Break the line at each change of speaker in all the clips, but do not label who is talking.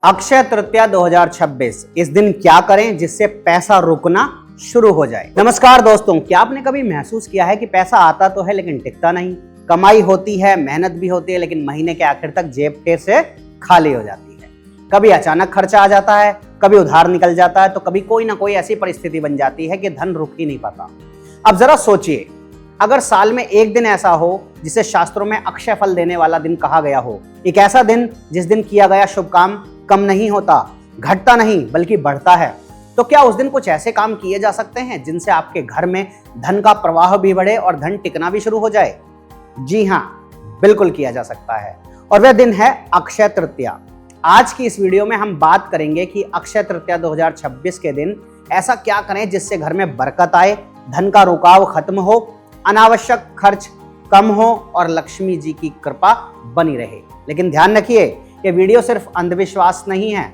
अक्षय तृतीया 2026 इस दिन क्या करें जिससे पैसा रुकना शुरू हो जाए। नमस्कार दोस्तों, क्या आपने कभी महसूस किया है कि पैसा आता तो है लेकिन टिकता नहीं। कमाई होती है, मेहनत भी होती है, लेकिन महीने के आखिर तक जेब फिर से खाली हो जाती है। कभी अचानक खर्चा आ जाता है, कभी उधार निकल जाता है, तो कभी कोई ना कोई ऐसी परिस्थिति बन जाती है कि धन रुक ही नहीं पाता। अब जरा सोचिए, अगर साल में एक दिन ऐसा हो जिसे शास्त्रों में अक्षय फल देने वाला दिन कहा गया हो, एक ऐसा दिन जिस दिन किया गया शुभ काम कम नहीं होता, घटता नहीं बल्कि बढ़ता है, तो क्या उस दिन कुछ ऐसे काम किए जा सकते हैं जिनसे आपके घर में धन का प्रवाह भी बढ़े और धन टिकना भी शुरू हो जाए? जी हाँ, बिल्कुल किया जा सकता है, और वह दिन है अक्षय तृतीया। आज की इस वीडियो में हम बात करेंगे कि अक्षय तृतीया 2026 के दिन ऐसा क्या करें जिससे घर में बरकत आए, धन का रुकाव खत्म हो, अनावश्यक खर्च कम हो और लक्ष्मी जी की कृपा बनी रहे। लेकिन ध्यान रखिए, ये वीडियो सिर्फ अंधविश्वास नहीं है।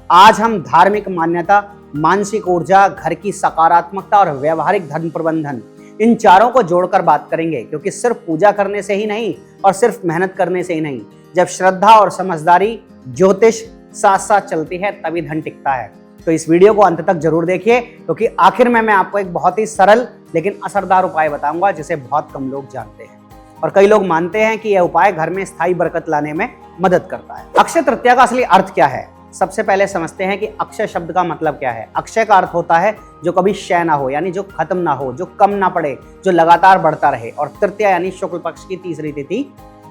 आज हम धार्मिक मान्यता, मानसिक ऊर्जा, घर की सकारात्मकता और व्यवहारिक धन प्रबंधन, इन चारों को जोड़कर बात करेंगे, क्योंकि सिर्फ पूजा करने से ही नहीं और सिर्फ मेहनत करने से ही नहीं, जब श्रद्धा और समझदारी, ज्योतिष साथ साथ चलती है तभी धन टिकता है। तो इस वीडियो को अंत तक जरूर देखिए, क्योंकि आखिर में मैं आपको एक बहुत ही सरल लेकिन असरदार उपाय बताऊंगा जिसे बहुत कम लोग जानते हैं और कई लोग मानते हैं कि यह उपाय घर में स्थायी बरकत लाने में मदद करता है। अक्षय तृतीया का असली अर्थ क्या है? सबसे पहले समझते हैं कि अक्षय शब्द का मतलब क्या है। अक्षय का अर्थ होता है जो कभी क्षय ना हो, यानी जो खत्म ना हो, जो कम ना पड़े, जो लगातार बढ़ता रहे। और तृतीया यानी शुक्ल पक्ष की तीसरी तिथि।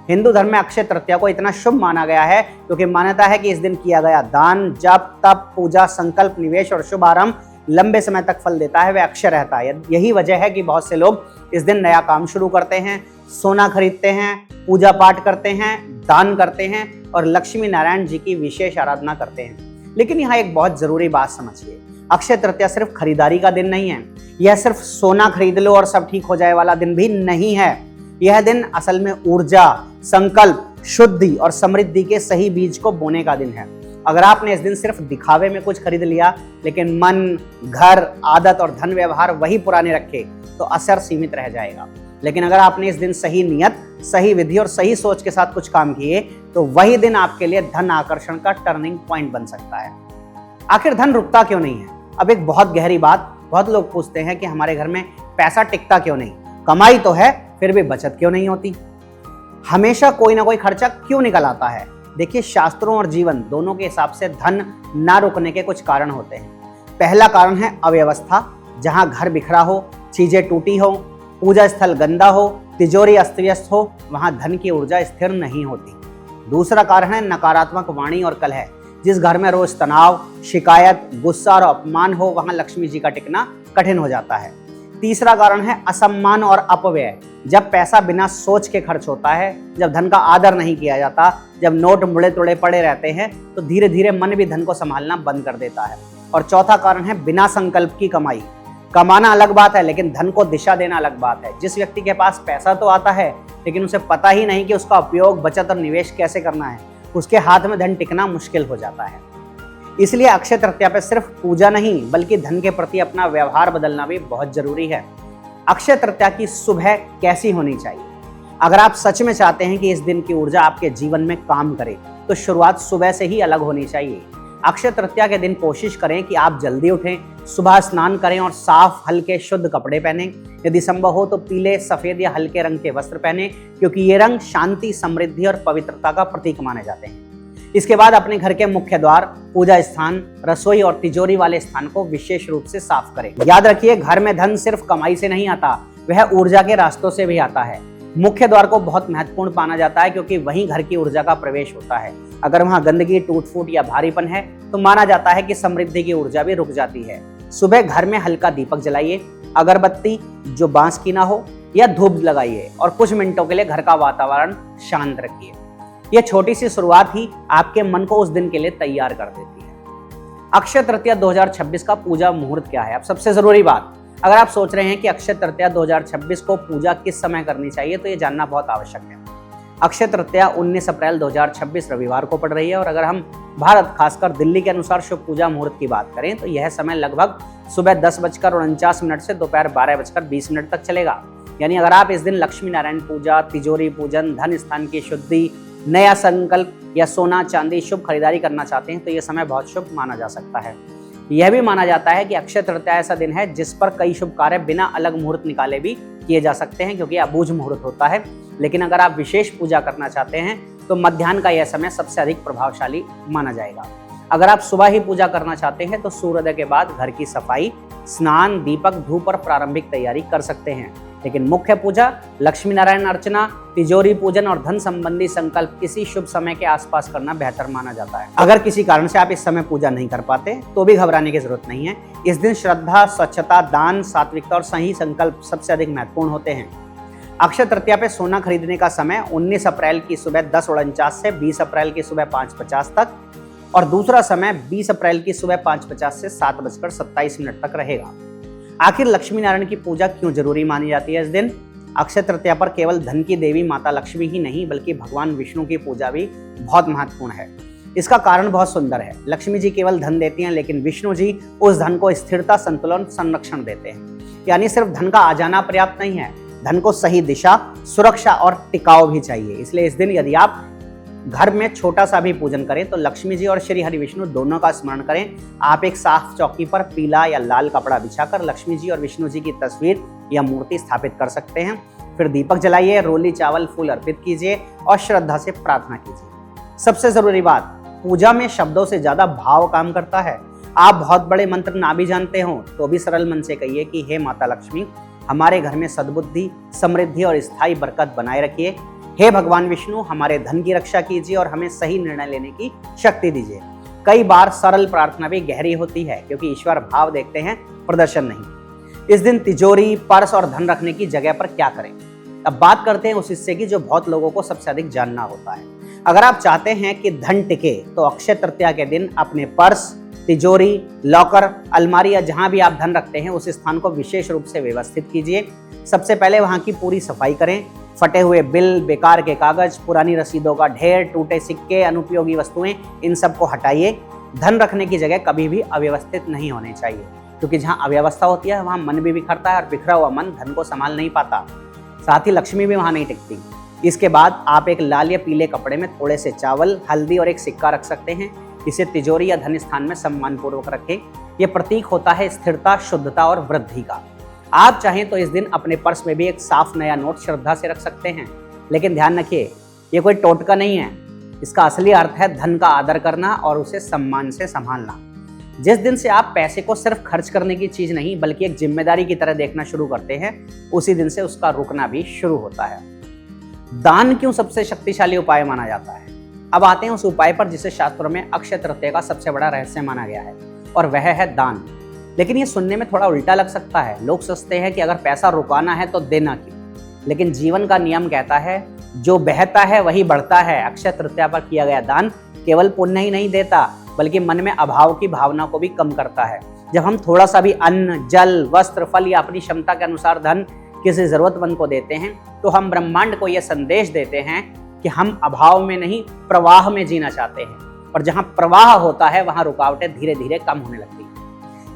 हिंदू धर्म में अक्षय तृतीया को इतना शुभ माना गया है क्योंकि मान्यता है कि इस दिन किया गया दान, जप, तप, पूजा, संकल्प, निवेश और शुभ आरंभ लंबे समय तक फल देता है, वह अक्षय रहता है। यही वजह है कि बहुत से लोग इस दिन नया काम शुरू करते हैं, सोना खरीदते हैं, पूजा पाठ करते हैं, दान करते हैं और लक्ष्मी नारायण जी की विशेष आराधना करते हैं। लेकिन यहाँ एक बहुत जरूरी बात समझिए, अक्षय तृतीया सिर्फ खरीदारी का दिन नहीं है। यह सिर्फ सोना खरीद लो और सब ठीक हो जाए वाला दिन भी नहीं है। यह दिन असल में ऊर्जा, संकल्प, शुद्धि और समृद्धि के सही बीज को बोने का दिन है। अगर आपने इस दिन सिर्फ दिखावे में कुछ खरीद लिया लेकिन मन, घर, आदत और धन व्यवहार वही पुराने रखे तो असर सीमित रह जाएगा। लेकिन अगर आपने इस दिन सही नियत, सही विधि और सही सोच के साथ कुछ काम किए तो वही दिन आपके लिए धन आकर्षण का टर्निंग पॉइंट बन सकता है। आखिर धन रुकता क्यों नहीं है? अब एक बहुत गहरी बात, बहुत लोग पूछते हैं कि हमारे घर में पैसा टिकता क्यों नहीं, कमाई तो है फिर भी बचत क्यों नहीं होती, हमेशा कोई ना कोई खर्चा क्यों निकल आता है? देखिए, शास्त्रों और जीवन दोनों के हिसाब से धन ना रुकने के कुछ कारण होते हैं। पहला कारण है अव्यवस्था, जहां घर बिखरा हो, चीजें टूटी हो, पूजा स्थल गंदा हो, तिजोरी अस्त व्यस्त हो, वहां धन की ऊर्जा स्थिर नहीं होती। दूसरा कारण है नकारात्मक वाणी और कलह, जिस घर में रोज तनाव, शिकायत, गुस्सा और अपमान हो, वहां लक्ष्मी जी का टिकना कठिन हो जाता है। तीसरा कारण है असम्मान और अपव्यय, जब पैसा बिना सोच के खर्च होता है, जब धन का आदर नहीं किया जाता, जब नोट मुड़े तुड़े पड़े रहते हैं, तो धीरे धीरे मन भी धन को संभालना बंद कर देता है। और चौथा कारण है बिना संकल्प की कमाई। कमाना अलग बात है लेकिन धन को दिशा देना अलग बात है। जिस व्यक्ति के पास पैसा तो आता है लेकिन उसे पता ही नहीं कि उसका उपयोग, बचत और निवेश कैसे करना है, उसके हाथ में धन टिकना मुश्किल हो जाता है। इसलिए अक्षय तृतीया पे सिर्फ पूजा नहीं बल्कि धन के प्रति अपना व्यवहार बदलना भी बहुत जरूरी है। अक्षय तृतीया की सुबह कैसी होनी चाहिए? अगर आप सच में चाहते हैं कि इस दिन की ऊर्जा आपके जीवन में काम करे तो शुरुआत सुबह से ही अलग होनी चाहिए। अक्षय तृतीया के दिन कोशिश करें कि आप जल्दी उठें, सुबह स्नान करें और साफ, हल्के, शुद्ध कपड़े पहनें। यदि संभव हो तो पीले, सफेद या हल्के रंग के वस्त्र पहनें, क्योंकि ये रंग शांति, समृद्धि और पवित्रता का प्रतीक माने जाते हैं। इसके बाद अपने घर के मुख्य द्वार, पूजा स्थान, रसोई और तिजोरी वाले स्थान को विशेष रूप से साफ करें। याद रखिए, घर में धन सिर्फ कमाई से नहीं आता, वह ऊर्जा के रास्तों से भी आता है। मुख्य द्वार को बहुत महत्वपूर्ण माना जाता है क्योंकि वहीं घर की ऊर्जा का प्रवेश होता है। अगर वहां गंदगी, टूट फूट या भारीपन है तो माना जाता है कि समृद्धि की ऊर्जा भी रुक जाती है। सुबह घर में हल्का दीपक जलाइए, अगरबत्ती जो बांस की ना हो, या धूप लगाइए और कुछ मिनटों के लिए घर का वातावरण शांत रखिए। यह छोटी सी शुरुआत ही आपके मन को उस दिन के लिए तैयार कर देती है। अक्षय तृतीया 2026 का पूजा मुहूर्त क्या है? अब सबसे जरूरी बात, अगर आप सोच रहे हैं कि अक्षय तृतीया 2026 को पूजा किस समय करनी चाहिए तो ये जानना बहुत आवश्यक है। अक्षय तृतीया 19 अप्रैल 2026 रविवार को पड़ रही है और अगर हम भारत, खासकर दिल्ली के अनुसार शुभ पूजा मुहूर्त की बात करें तो यह समय लगभग सुबह 10:49 से दोपहर 12:20 तक चलेगा। यानी अगर आप इस दिन लक्ष्मी नारायण पूजा, तिजोरी पूजन, धन स्थान की शुद्धि, नया संकल्प या सोना चांदी शुभ खरीदारी करना चाहते हैं तो यह समय बहुत शुभ माना जा सकता है। यह भी माना जाता है कि अक्षय तृतीया ऐसा दिन है जिस पर कई शुभ कार्य बिना अलग मुहूर्त निकाले भी किए जा सकते हैं, क्योंकि अबूझ मुहूर्त होता है। लेकिन अगर आप विशेष पूजा करना चाहते हैं तो मध्याह्न का यह समय सबसे अधिक प्रभावशाली माना जाएगा। अगर आप सुबह ही पूजा करना चाहते हैं तो सूर्योदय के बाद घर की सफाई, स्नान, दीपक, धूप और प्रारंभिक तैयारी कर सकते हैं। लेकिन मुख्य पूजा, लक्ष्मी नारायण अर्चना, तिजोरी पूजन और धन संबंधी संकल्प किसी शुभ समय के आसपास करना बेहतर माना जाता है। अगर किसी कारण से आप इस समय पूजा नहीं कर पाते तो भी घबराने की जरूरत नहीं है। इस दिन श्रद्धा, स्वच्छता, दान, सात्विकता और सही संकल्प सबसे अधिक महत्वपूर्ण होते हैं। अक्षय तृतीया पे सोना खरीदने का समय 19 अप्रैल की सुबह 10:49 से 20 अप्रैल की सुबह 5:50 तक और दूसरा समय 20 अप्रैल की सुबह 5:50 से 7:27 तक रहेगा। आखिर लक्ष्मी नारायण की पूजा क्यों जरूरी मानी जाती है इस दिन? अक्षय तृतीया पर केवल धन की देवी माता लक्ष्मी ही नहीं बल्कि भगवान विष्णु की पूजा भी बहुत महत्वपूर्ण है। इसका कारण बहुत सुंदर है। लक्ष्मी जी केवल धन देती हैं, लेकिन विष्णु जी उस धन को स्थिरता, संतुलन, संरक्षण देते हैं। यानी सिर्फ धन का आ जाना पर्याप्त नहीं है, धन को सही दिशा, सुरक्षा और टिकाव भी चाहिए। इसलिए इस दिन यदि आप घर में छोटा सा भी पूजन करें तो लक्ष्मी जी और श्री हरि विष्णु दोनों का स्मरण करें। आप एक साफ चौकी पर पीला या लाल कपड़ा बिछाकर लक्ष्मी जी और विष्णु जी की तस्वीर या मूर्ति स्थापित कर सकते हैं। फिर दीपक जलाइए, रोली चावल फूल अर्पित कीजिए और श्रद्धा से प्रार्थना कीजिए। सबसे जरूरी बात, पूजा में शब्दों से ज्यादा भाव काम करता है। आप बहुत बड़े मंत्र ना भी जानते हो तो भी सरल मन से कहिए कि हे माता लक्ष्मी, हमारे घर में सद्बुद्धि, समृद्धि और स्थायी बरकत बनाए रखिए। हे भगवान विष्णु, हमारे धन की रक्षा कीजिए और हमें सही निर्णय लेने की शक्ति दीजिए। कई बार सरल प्रार्थना भी गहरी होती है, क्योंकि ईश्वर भाव देखते हैं, प्रदर्शन नहीं। इस दिन तिजोरी, पर्स और धन रखने की जगह पर क्या करें? अब बात करते हैं उस हिस्से की जो बहुत लोगों को सबसे अधिक जानना होता है। अगर आप चाहते हैं कि धन टिके तो अक्षय तृतीया के दिन अपने पर्स, तिजोरी, लॉकर, अलमारी या जहां भी आप धन रखते हैं उस स्थान को विशेष रूप से व्यवस्थित कीजिए। सबसे पहले वहां की पूरी सफाई करें। फटे हुए बिल, बेकार के कागज, पुरानी रसीदों का ढेर, टूटे सिक्के, अनुपयोगी वस्तुएं, इन सब को हटाइए। धन रखने की जगह कभी भी अव्यवस्थित नहीं होनी चाहिए, क्योंकि जहां अव्यवस्था होती है वहां मन भी बिखरता है और बिखरा हुआ मन धन को संभाल नहीं पाता। साथ ही लक्ष्मी भी वहां नहीं टिकती। इसके बाद आप एक लाल या पीले कपड़े में थोड़े से चावल, हल्दी और एक सिक्का रख सकते हैं। इसे तिजोरी या धन स्थान में सम्मानपूर्वक रखें। यह प्रतीक होता है स्थिरता, शुद्धता और वृद्धि का। आप चाहें तो इस दिन अपने पर्स में भी एक साफ नया नोट श्रद्धा से रख सकते हैं, लेकिन ध्यान रखिए ये कोई टोटका नहीं है। इसका असली अर्थ है धन का आदर करना और उसे सम्मान से संभालना। जिस दिन से आप पैसे को सिर्फ खर्च करने की चीज नहीं बल्कि एक जिम्मेदारी की तरह देखना शुरू करते हैं, उसी दिन से उसका रुकना भी शुरू होता है। दान क्यों सबसे शक्तिशाली उपाय माना जाता है? अब आते हैं उस उपाय पर जिसे शास्त्रों में अक्षय तृतीया का सबसे बड़ा रहस्य माना गया है, और वह है दान। लेकिन ये सुनने में थोड़ा उल्टा लग सकता है। लोग सोचते हैं कि अगर पैसा रुकाना है तो देना क्यों? लेकिन जीवन का नियम कहता है जो बहता है वही बढ़ता है। अक्षय तृतीया पर किया गया दान केवल पुण्य ही नहीं देता बल्कि मन में अभाव की भावना को भी कम करता है। जब हम थोड़ा सा भी अन्न, जल, वस्त्र, फल या अपनी क्षमता के अनुसार धन किसी जरूरतमंद को देते हैं तो हम ब्रह्मांड को यह संदेश देते हैं कि हम अभाव में नहीं, प्रवाह में जीना चाहते हैं। और जहां प्रवाह होता है वहां रुकावटें धीरे धीरे कम होने लगती हैं।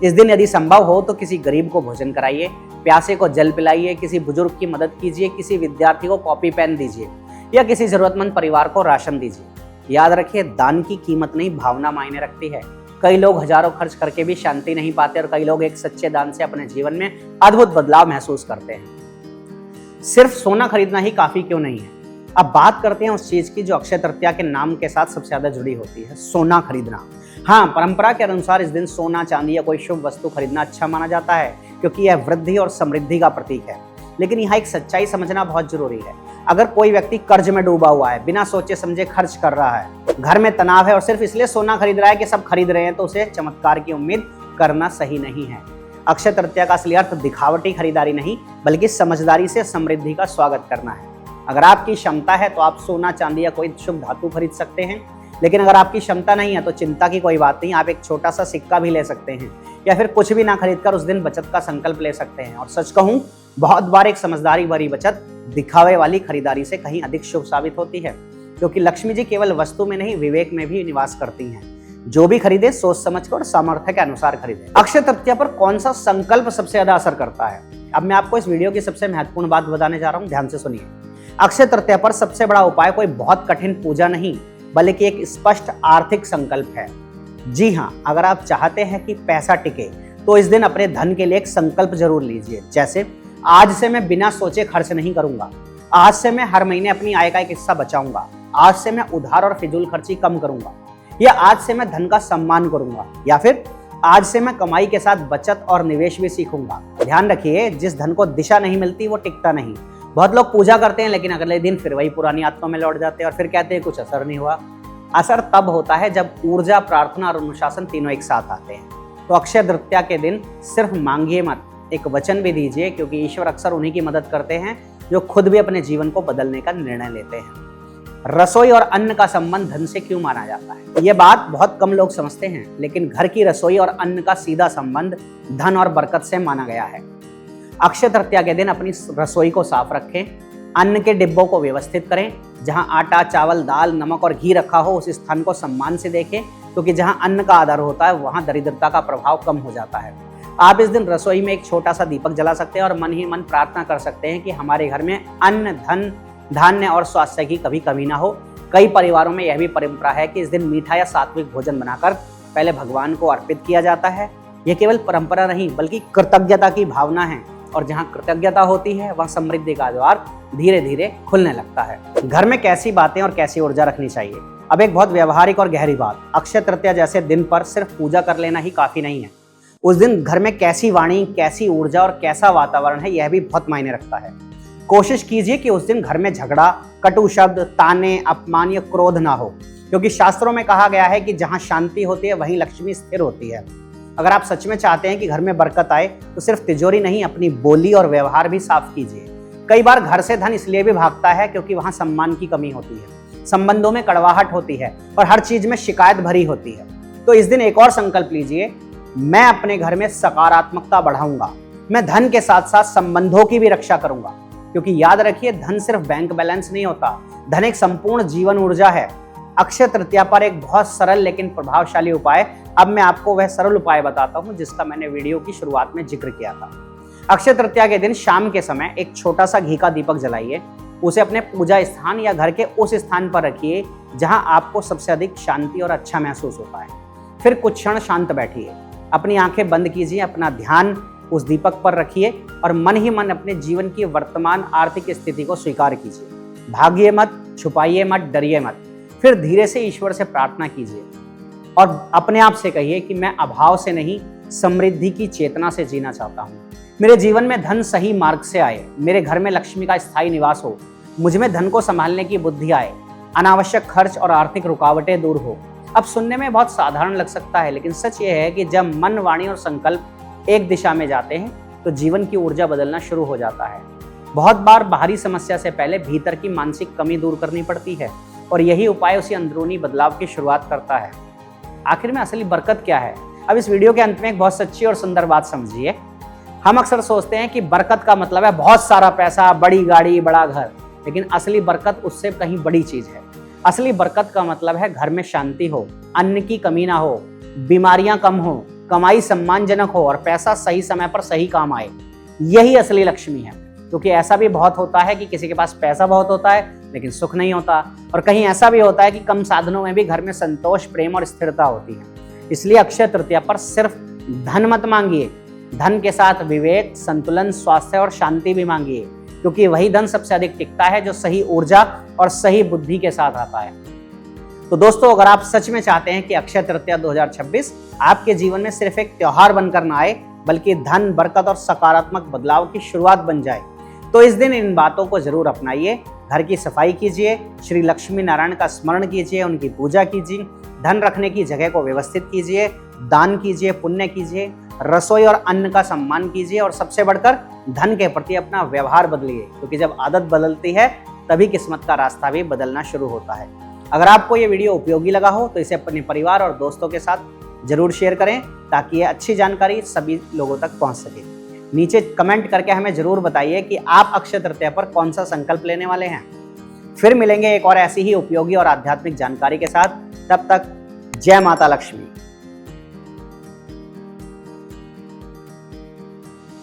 इस दिन यदि संभव हो तो किसी गरीब को भोजन कराइए, प्यासे को जल पिलाइए, किसी बुजुर्ग की मदद कीजिए, किसी विद्यार्थी को कॉपी पेन दीजिए या किसी जरूरतमंद परिवार को राशन दीजिए। याद रखिए, दान की कीमत नहीं, भावना मायने रखती है। कई लोग हजारों खर्च करके भी शांति नहीं पाते और कई लोग एक सच्चे दान से अपने जीवन में अद्भुत बदलाव महसूस करते हैं। सिर्फ सोना खरीदना ही काफी क्यों नहीं है? अब बात करते हैं उस चीज की जो अक्षय तृतीया के नाम के साथ सबसे ज्यादा जुड़ी होती है, सोना खरीदना। हाँ, परंपरा के अनुसार इस दिन सोना, चांदी या कोई शुभ वस्तु खरीदना अच्छा माना जाता है, क्योंकि यह वृद्धि और समृद्धि का प्रतीक है। लेकिन यहाँ एक सच्चाई समझना बहुत जरूरी है। अगर कोई व्यक्ति कर्ज में डूबा हुआ है, बिना सोचे समझे खर्च कर रहा है, घर में तनाव है और सिर्फ इसलिए सोना खरीद रहा है कि सब खरीद रहे हैं, तो उसे चमत्कार की उम्मीद करना सही नहीं है। अक्षय तृतीया का असली अर्थ दिखावटी खरीदारी नहीं बल्कि समझदारी से समृद्धि का स्वागत करना है। अगर आपकी क्षमता है तो आप सोना, चांदी या कोई शुभ धातु खरीद सकते हैं, लेकिन अगर आपकी क्षमता नहीं है तो चिंता की कोई बात नहीं। आप एक छोटा सा सिक्का भी ले सकते हैं या फिर कुछ भी ना खरीदकर उस दिन बचत का संकल्प ले सकते हैं। और सच कहूं, बहुत बार एक समझदारी भरी बचत दिखावे वाली खरीदारी से कहीं अधिक शुभ साबित होती है, क्योंकि लक्ष्मी जी केवल वस्तु में नहीं, विवेक में भी निवास करती हैं। जो भी खरीदे सोच समझकर और सामर्थ्य के अनुसार खरीदे। अक्षय तृतीया पर कौन सा संकल्प सबसे ज्यादा असर करता है? अब मैं आपको इस वीडियो की सबसे महत्वपूर्ण बात बताने जा रहा हूं, ध्यान से सुनिए। अक्षय तृतीया पर सबसे बड़ा उपाय कोई बहुत कठिन पूजा नहीं, बल्कि एक स्पष्ट आर्थिक संकल्प है। जी हाँ, अगर आप चाहते हैं कि पैसा टिके तो इस दिन अपने धन के लिए एक संकल्प जरूर लीजिए। जैसे, आज से मैं बिना सोचे खर्च नहीं करूंगा, आज से मैं हर महीने अपनी आय का एक हिस्सा बचाऊंगा, आज से मैं उधार और फिजूल खर्ची कम करूंगा, या आज से मैं धन का सम्मान करूंगा, या फिर आज से मैं कमाई के साथ बचत और निवेश भी सीखूंगा। ध्यान रखिए, जिस धन को दिशा नहीं मिलती वो टिकता नहीं। बहुत लोग पूजा करते हैं लेकिन अगले दिन फिर वही पुरानी आदतों में लौट जाते हैं और फिर कहते हैं कुछ असर नहीं हुआ। असर तब होता है जब ऊर्जा, प्रार्थना और अनुशासन तीनों एक साथ आते हैं। तो अक्षय तृतीया के दिन सिर्फ मांगिए मत, एक वचन भी दीजिए, क्योंकि ईश्वर अक्सर उन्हीं की मदद करते हैं जो खुद भी अपने जीवन को बदलने का निर्णय लेते हैं। रसोई और अन्न का संबंध धन से क्यों माना जाता है? ये बात बहुत कम लोग समझते हैं, लेकिन घर की रसोई और अन्न का सीधा संबंध धन और बरकत से माना गया है। अक्षय तृतीया के दिन अपनी रसोई को साफ रखें, अन्न के डिब्बों को व्यवस्थित करें, जहां आटा, चावल, दाल, नमक और घी रखा हो उस स्थान को सम्मान से देखें, क्योंकि जहां अन्न का आदर होता है वहां दरिद्रता का प्रभाव कम हो जाता है। आप इस दिन रसोई में एक छोटा सा दीपक जला सकते हैं और मन ही मन प्रार्थना कर सकते हैं कि हमारे घर में अन्न, धन, धान्य और स्वास्थ्य की कभी कमी ना हो। कई परिवारों में यह भी परंपरा है कि इस दिन मीठा या सात्विक भोजन बनाकर पहले भगवान को अर्पित किया जाता है। यह केवल परंपरा नहीं बल्कि कृतज्ञता की भावना है, और जहां कृतज्ञता होती है वहां समृद्धि का द्वार धीरे धीरे खुलने लगता है। घर में कैसी बातें और कैसी ऊर्जा रखनी चाहिए? अब एक बहुत व्यवहारिक और गहरी बात, अक्षय तृतीया जैसे दिन पर सिर्फ पूजा कर लेना ही काफी नहीं है। उस दिन घर में कैसी वाणी, कैसी ऊर्जा और कैसा वातावरण है, यह भी बहुत मायने रखता है। कोशिश कीजिए कि उस दिन घर में झगड़ा, कटु शब्द, ताने, अपमान या क्रोध ना हो, क्योंकि शास्त्रों में कहा गया है कि जहां शांति होती है वहीं लक्ष्मी स्थिर होती है। अगर आप सच में चाहते हैं कि घर में बरकत आए तो सिर्फ तिजोरी नहीं, अपनी बोली और व्यवहार भी साफ कीजिए। कई बार घर से धन इसलिए भी भागता है क्योंकि वहां सम्मान की कमी होती है, संबंधों में कड़वाहट होती है और हर चीज में शिकायत भरी होती है। तो इस दिन एक और संकल्प लीजिए, मैं अपने घर में सकारात्मकता बढ़ाऊंगा, मैं धन के साथ साथ संबंधों की भी रक्षा करूंगा, क्योंकि याद रखिए, धन सिर्फ बैंक बैलेंस नहीं होता, धन एक संपूर्ण जीवन ऊर्जा है। अक्षय तृतीया पर एक बहुत सरल लेकिन प्रभावशाली उपाय, अब मैं आपको वह सरल उपाय बताता हूं जिसका मैंने वीडियो की शुरुआत में जिक्र किया था। अक्षय तृतीया के दिन शाम के समय एक छोटा सा घी का दीपक जलाइए, उसे अपने पूजा स्थान या घर के उस स्थान पर रखिए जहां आपको सबसे अधिक शांति और अच्छा महसूस होता है। फिर कुछ क्षण शांत बैठिए, अपनी आंखें बंद कीजिए, अपना ध्यान उस दीपक पर रखिए और मन ही मन अपने जीवन की वर्तमान आर्थिक स्थिति को स्वीकार कीजिए। भागिए मत, छुपाइए मत, डरिए मत। फिर धीरे से ईश्वर से प्रार्थना कीजिए और अपने आप से कहिए कि मैं अभाव से नहीं, समृद्धि की चेतना से जीना चाहता हूँ। मेरे जीवन में धन सही मार्ग से आए, मेरे घर में लक्ष्मी का स्थायी निवास हो, मुझ में धन को संभालने की बुद्धि आए, अनावश्यक खर्च और आर्थिक रुकावटें दूर हो। अब सुनने में बहुत साधारण लग सकता है, लेकिन सच ये है कि जब मन, वाणी और संकल्प एक दिशा में जाते हैं तो जीवन की ऊर्जा बदलना शुरू हो जाता है। बहुत बार बाहरी समस्या से पहले भीतर की मानसिक कमी दूर करनी पड़ती है और यही उपाय उसी अंदरूनी बदलाव की शुरुआत करता है। आखिर में असली बरकत क्या है? अब इस वीडियो के अंत में एक बहुत सच्ची और सुंदर बात समझिए। हम अक्सर सोचते हैं कि बरकत का मतलब है बहुत सारा पैसा, बड़ी गाड़ी, बड़ा घर, लेकिन असली बरकत उससे कहीं बड़ी चीज है। असली बरकत का मतलब है घर में शांति हो, अन्न की कमी ना हो, बीमारियां कम हो, कमाई सम्मानजनक हो और पैसा सही समय पर सही काम आए। यही असली लक्ष्मी है। क्योंकि ऐसा भी बहुत होता है कि किसी के पास पैसा बहुत होता है लेकिन सुख नहीं होता, और कहीं ऐसा भी होता है कि कम साधनों में भी घर में संतोष, प्रेम और स्थिरता होती है। इसलिए अक्षय तृतीया पर सिर्फ धन मत मांगिए, धन के साथ विवेक, संतुलन, स्वास्थ्य और शांति भी मांगिए, क्योंकि वही धन सबसे अधिक टिकता है जो सही ऊर्जा और सही बुद्धि के साथ आता है। तो दोस्तों, अगर आप सच में चाहते हैं कि अक्षय तृतीया 2026 आपके जीवन में सिर्फ एक त्योहार बनकर ना आए बल्कि धन, बरकत और सकारात्मक बदलाव की शुरुआत बन जाए, तो इस दिन इन बातों को जरूर अपनाइए। घर की सफाई कीजिए, श्री लक्ष्मी नारायण का स्मरण कीजिए, उनकी पूजा कीजिए, धन रखने की जगह को व्यवस्थित कीजिए, दान कीजिए, पुण्य कीजिए, रसोई और अन्न का सम्मान कीजिए और सबसे बढ़कर धन के प्रति अपना व्यवहार बदलिए, क्योंकि जब आदत बदलती है तभी किस्मत का रास्ता भी बदलना शुरू होता है। अगर आपको ये वीडियो उपयोगी लगा हो तो इसे अपने परिवार और दोस्तों के साथ जरूर शेयर करें ताकि ये अच्छी जानकारी सभी लोगों तक पहुंच सके। नीचे कमेंट करके हमें जरूर बताइए कि आप अक्षय तृतीया पर कौन सा संकल्प लेने वाले हैं। फिर मिलेंगे एक और ऐसी ही उपयोगी और आध्यात्मिक जानकारी के साथ। तब तक जय माता लक्ष्मी।